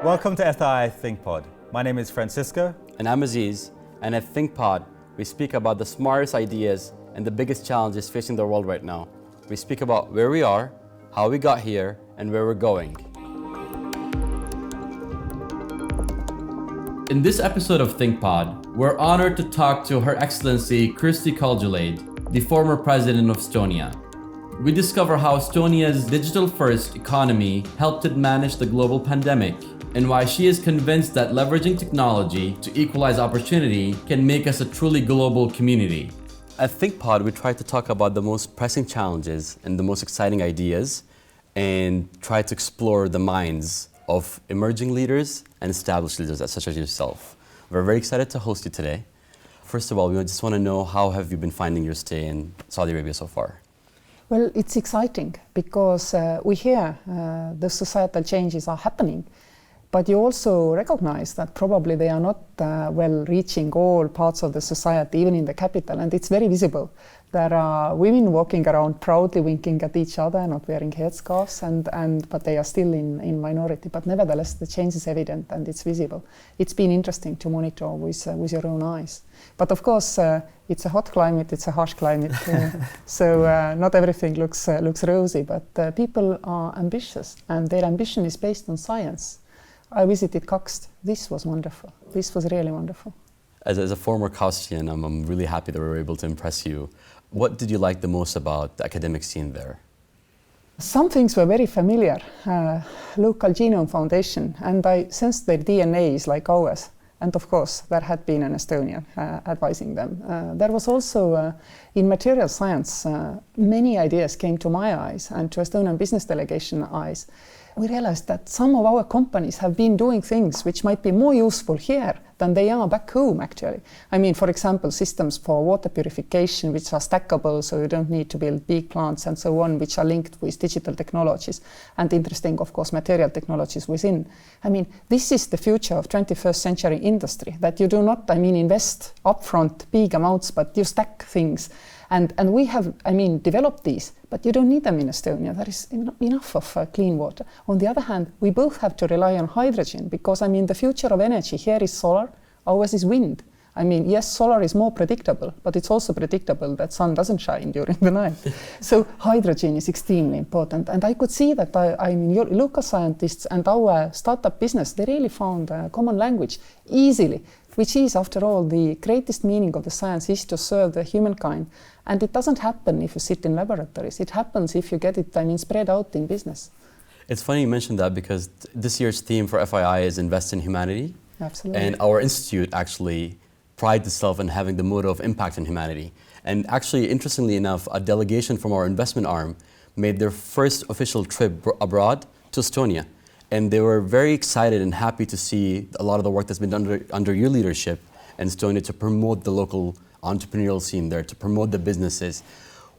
Welcome to THINKpod. My name is Francisco. And I'm Aziz, and at ThinkPod, we speak about the smartest ideas and the biggest challenges facing the world right now. We speak about where we are, how we got here, and where we're going. In this episode of ThinkPod, we're honored to talk to Her Excellency Kersti Kaljulaid, the former President of Estonia. We discover how Estonia's digital-first economy helped it manage the global pandemic, and why she is convinced that leveraging technology to equalize opportunity can make us a truly global community. At ThinkPod, we try to talk about the most pressing challenges and the most exciting ideas, and try to explore the minds of emerging leaders and established leaders such as yourself. We're very excited to host you today. First of all, we just want to know, how have you been finding your stay in Saudi Arabia so far? Well, it's exciting because we hear the societal changes are happening, but you also recognize that probably they are not reaching all parts of the society, even in the capital, and it's very visible. There are women walking around proudly winking at each other, not wearing headscarves, but they are still in minority. But nevertheless, the change is evident and it's visible. It's been interesting to monitor with your own eyes. But of course, it's a hot climate, it's a harsh climate, so not everything looks rosy, but people are ambitious, and their ambition is based on science. I visited KAXT. This was wonderful. This was really wonderful. As a former KAXTian, I'm really happy that we were able to impress you. What did you like the most about the academic scene there? Some things were very familiar. Local Genome Foundation, and I sensed their DNA is like ours. And of course, there had been an Estonian advising them. There was also, in material science, many ideas came to my eyes and to Estonian business delegation eyes. We realized that some of our companies have been doing things which might be more useful here than they are back home, actually. I mean, for example, systems for water purification, which are stackable, so you don't need to build big plants and so on, which are linked with digital technologies, and interesting, of course, material technologies within. I mean, this is the future of 21st century industry, that you do not, invest upfront big amounts, but you stack things. And we have, developed these, but you don't need them in Estonia. There is enough of clean water. On the other hand, we both have to rely on hydrogen because, the future of energy here is solar, ours is wind. Yes, solar is more predictable, but it's also predictable that sun doesn't shine during the night. So hydrogen is extremely important. And I could see that, your local scientists and our startup business, they really found a common language easily, which is, after all, the greatest meaning of the science is to serve the humankind. And it doesn't happen if you sit in laboratories. It happens if you get it, spread out in business. It's funny you mentioned that because this year's theme for FII is Invest in Humanity. Absolutely. And our institute actually prides itself in having the motto of impact in humanity. And actually, interestingly enough, a delegation from our investment arm made their first official trip abroad to Estonia. And they were very excited and happy to see a lot of the work that's been done under your leadership in Estonia to promote the local entrepreneurial scene there, to promote the businesses.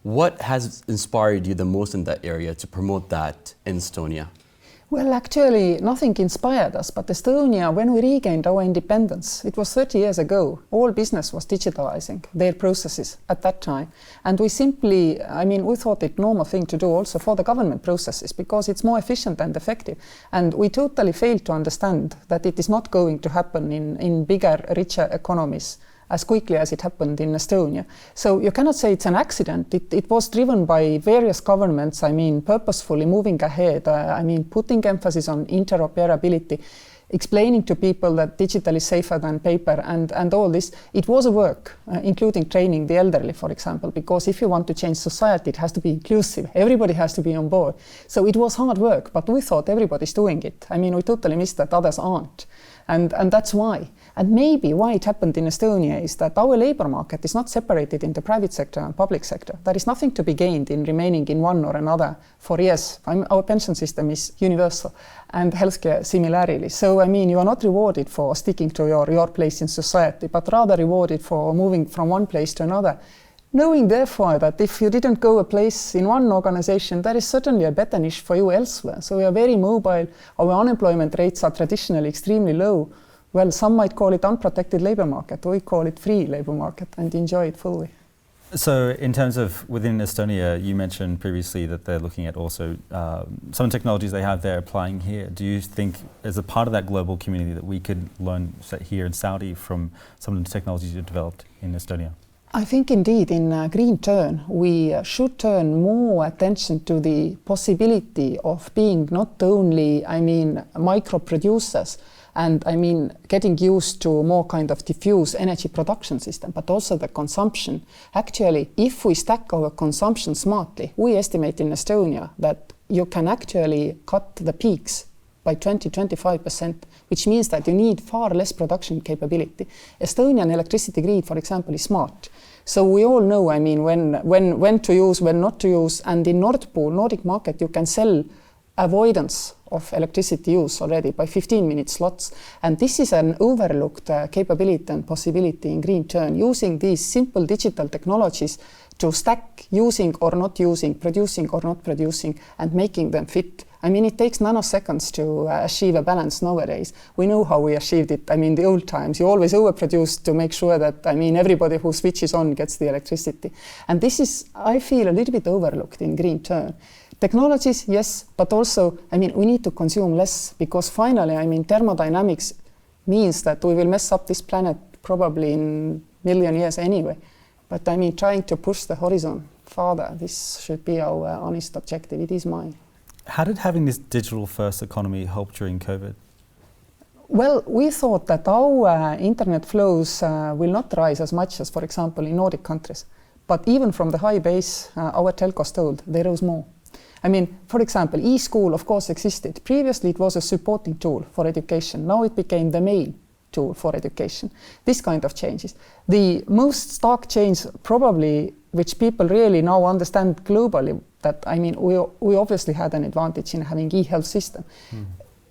What has inspired you the most in that area to promote that in Estonia? Well, actually, nothing inspired us, but Estonia, when we regained our independence, it was 30 years ago, all business was digitalizing their processes at that time. And we simply, we thought it normal thing to do also for the government processes because it's more efficient and effective. And we totally failed to understand that it is not going to happen in bigger, richer economies as quickly as it happened in Estonia. So you cannot say it's an accident. It was driven by various governments, purposefully moving ahead, putting emphasis on interoperability, explaining to people that digital is safer than paper and all this. It was a work, including training the elderly, for example, because if you want to change society, it has to be inclusive. Everybody has to be on board. So it was hard work, but we thought everybody's doing it. We totally missed that others aren't. And that's why. And maybe why it happened in Estonia is that our labor market is not separated into private sector and public sector. There is nothing to be gained in remaining in one or another for years. Our pension system is universal and healthcare similarly. So, you are not rewarded for sticking to your place in society, but rather rewarded for moving from one place to another. Knowing therefore that if you didn't go a place in one organization, there is certainly a better niche for you elsewhere. So we are very mobile. Our unemployment rates are traditionally extremely low. Well, some might call it unprotected labor market. We call it free labor market and enjoy it fully. So in terms of within Estonia, you mentioned previously that they're looking at also some technologies they have there applying here. Do you think as a part of that global community that we could learn here in Saudi from some of the technologies you've developed in Estonia? I think indeed in Green Turn we should turn more attention to the possibility of being not only, micro producers and getting used to more kind of diffuse energy production system, but also the consumption. Actually, if we stack our consumption smartly, we estimate in Estonia that you can actually cut the peaks by 20-25%, which means that you need far less production capability. Estonian electricity grid, for example, is smart. So we all know, when to use, when not to use, and in Nord Pool, Nordic market, you can sell avoidance of electricity use already by 15-minute slots. And this is an overlooked capability and possibility in Green Turn, using these simple digital technologies to stack using or not using, producing or not producing, and making them fit. It takes nanoseconds to achieve a balance nowadays. We know how we achieved it. The old times, you always overproduced to make sure that, everybody who switches on gets the electricity. And this is, I feel, a little bit overlooked in Green Turn. Technologies, yes, but also, we need to consume less, because finally, thermodynamics means that we will mess up this planet probably in a million years anyway. But trying to push the horizon farther, this should be our honest objective. It is mine. How did having this digital first economy help during COVID? Well, we thought that our internet flows will not rise as much as, for example, in Nordic countries. But even from the high base, our telcos told they rose more. For example, e-school, of course, existed. Previously, it was a supporting tool for education. Now it became the main tool for education. This kind of changes. The most stark change, probably, which people really now understand globally, that we obviously had an advantage in having e-health system.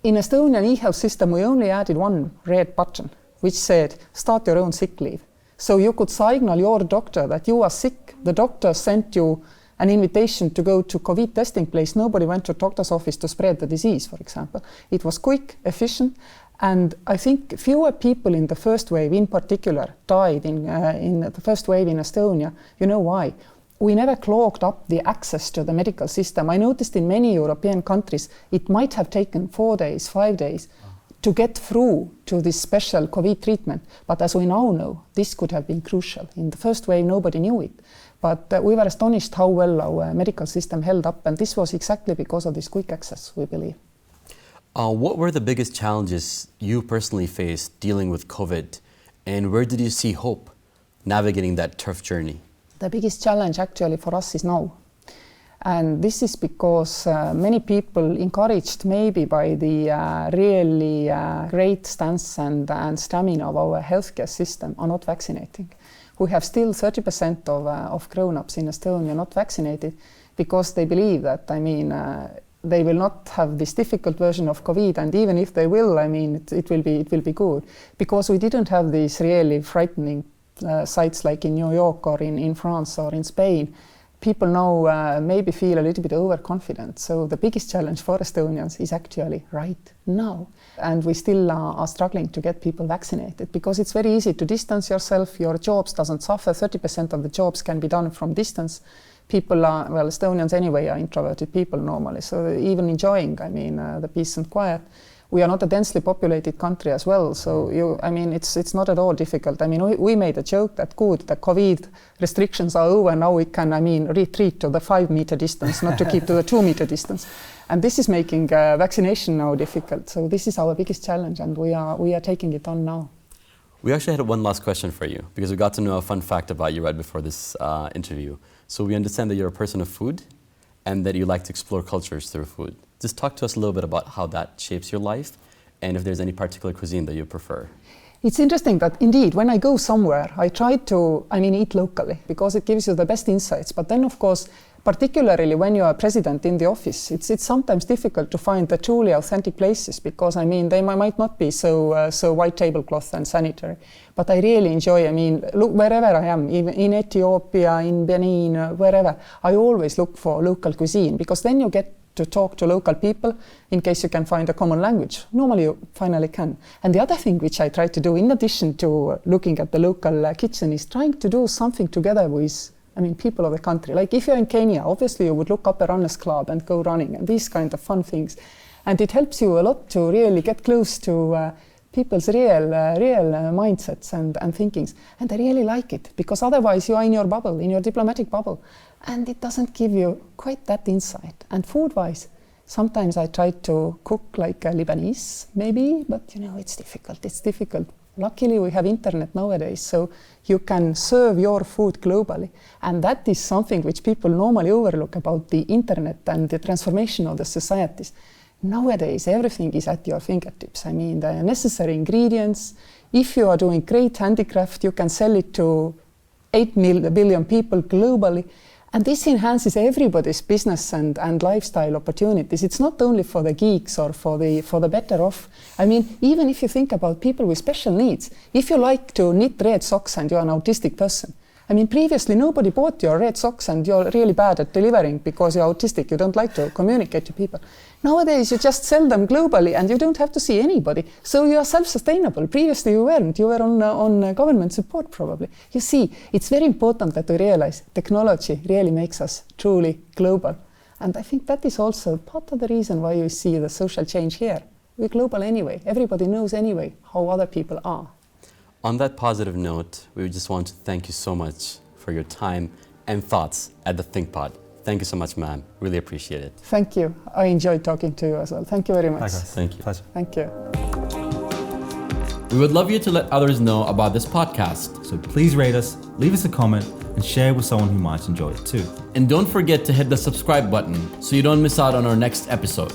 In Estonian e-health system, we only added one red button, which said, start your own sick leave. So you could signal your doctor that you are sick. The doctor sent you an invitation to go to COVID testing place. Nobody went to doctor's office to spread the disease, for example. It was quick, efficient, and I think fewer people in the first wave in particular died in the first wave in Estonia. You know why? We never clogged up the access to the medical system. I noticed in many European countries, it might have taken 4 days, 5 days to get through to this special COVID treatment. But as we now know, this could have been crucial. In the first wave, nobody knew it. But we were astonished how well our medical system held up. And this was exactly because of this quick access, we believe. What were the biggest challenges you personally faced dealing with COVID? And where did you see hope navigating that tough journey? The biggest challenge actually for us is now. And this is because many people, encouraged maybe by the really great stance and stamina of our healthcare system, are not vaccinating. We have still 30% of grown-ups in Estonia not vaccinated because they believe that, they will not have this difficult version of COVID, and even if they will, it will be good. Because we didn't have these really frightening sites like in New York or in France or in Spain. People now maybe feel a little bit overconfident. So the biggest challenge for Estonians is actually right now. And we still are struggling to get people vaccinated because it's very easy to distance yourself. Your jobs doesn't suffer. 30% of the jobs can be done from distance. People are, well, Estonians anyway are introverted people normally. So even enjoying, the peace and quiet. We are not a densely populated country as well, so it's not at all difficult. We made a joke that good, the COVID restrictions are over, now we can, retreat to the 5-meter distance, not to keep to the 2-meter distance. And this is making vaccination now difficult. So this is our biggest challenge, and we are taking it on now. We actually had one last question for you, because we got to know a fun fact about you right before this interview. So we understand that you're a person of food, and that you like to explore cultures through food. Just talk to us a little bit about how that shapes your life and if there's any particular cuisine that you prefer. It's interesting that indeed, when I go somewhere, I try to, eat locally because it gives you the best insights. But then, of course, particularly when you are president in the office, it's sometimes difficult to find the truly authentic places because, they might not be so white tablecloth and sanitary. But I really enjoy, look, wherever I am, even in Ethiopia, in Benin, wherever, I always look for local cuisine because then you get to talk to local people in case you can find a common language. Normally you finally can. And the other thing which I try to do in addition to looking at the local kitchen is trying to do something together with I mean, people of the country. Like if you're in Kenya, obviously you would look up a runners club and go running and these kind of fun things. And it helps you a lot to really get close to people's real mindsets and thinkings. And I really like it because otherwise you are in your bubble, in your diplomatic bubble. And it doesn't give you quite that insight. And food-wise, sometimes I try to cook like a Lebanese, maybe, but it's difficult. Luckily, we have internet nowadays, so you can serve your food globally. And that is something which people normally overlook about the internet and the transformation of the societies. Nowadays, everything is at your fingertips. I mean, the necessary ingredients. If you are doing great handicraft, you can sell it to 8 billion people globally. And this enhances everybody's business and lifestyle opportunities. It's not only for the geeks or for the better off. I mean, even if you think about people with special needs, if you like to knit red socks and you're an autistic person, I mean, previously nobody bought your red socks and you're really bad at delivering because you're autistic, you don't like to communicate to people. Nowadays you just sell them globally and you don't have to see anybody. So you are self-sustainable. Previously you weren't. You were on government support probably. You see, it's very important that we realize technology really makes us truly global. And I think that is also part of the reason why you see the social change here. We're global anyway. Everybody knows anyway how other people are. On that positive note, we just want to thank you so much for your time and thoughts at the THINKpod. Thank you so much, ma'am. Really appreciate it. Thank you. I enjoyed talking to you as well. Thank you very much. Thank you. Pleasure. Thank you. We would love you to let others know about this podcast. So please rate us, leave us a comment, and share with someone who might enjoy it too. And don't forget to hit the subscribe button so you don't miss out on our next episode.